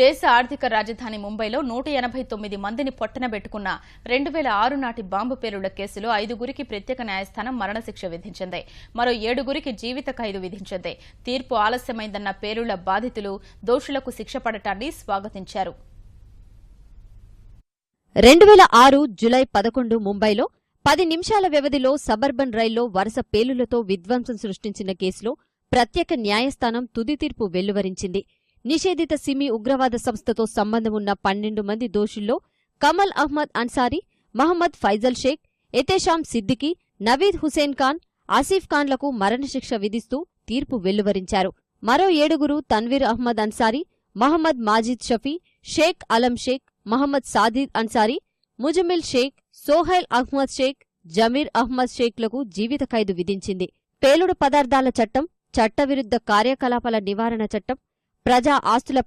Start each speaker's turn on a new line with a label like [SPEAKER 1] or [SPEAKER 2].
[SPEAKER 1] దేశ ఆర్థిక రాజధాని ముంబైలో 189 మందిని పొట్టనబెట్టుకున్న 2006 నాటి బాంబు పేలుళ్ల కేసులో 5గురికి ప్రత్యేక న్యాయస్థానం మరణశిక్ష విధించింది. మరో 7గురికి జీవిత ఖైదు విధించింది. తీర్పు ఆలస్యమైందన్న పేలుళ్ల బాధితులు దోషులకు శిక్ష పడటాన్ని స్వాగతించారు.
[SPEAKER 2] 2006 జులై 11 ముంబైలో 10 నిమిషాల వ్యవధిలో సబర్బన్ రైల్లో వరుస పేలులతో విధ్వంసం సృష్టించిన కేసులో ప్రత్యేక న్యాయస్థానం తుది తీర్పు వెలువరించింది. నిషేధిత సిమీ ఉగ్రవాద సంస్థతో సంబంధం ఉన్న 12 మంది దోషుల్లో కమల్ అహ్మద్ అన్సారీ, మహమ్మద్ ఫైజల్ షేక్, ఎతేషాం సిద్దికీ, నవీద్ హుసేన్ ఖాన్, ఆసిఫ్ ఖాన్లకు మరణశిక్ష విధిస్తూ తీర్పు వెలువరించారు. మరో 7గురు తన్వీర్ అహ్మద్ అన్సారీ, మహమ్మద్ మాజిద్ షఫీ, షేక్ అలం షేక్, మహమ్మద్ సాదిద్ అన్సారీ, ముజమిల్ షేక్, సోహైల్ అహ్మద్ షేక్, జమీర్ అహ్మద్ షేక్లకు జీవిత ఖైదు విధించింది. పేలుడు పదార్థాల చట్టం, చట్టవిరుద్ధ కార్యకలాపాల నివారణ చట్టం, ప్రజా ఆస్తుల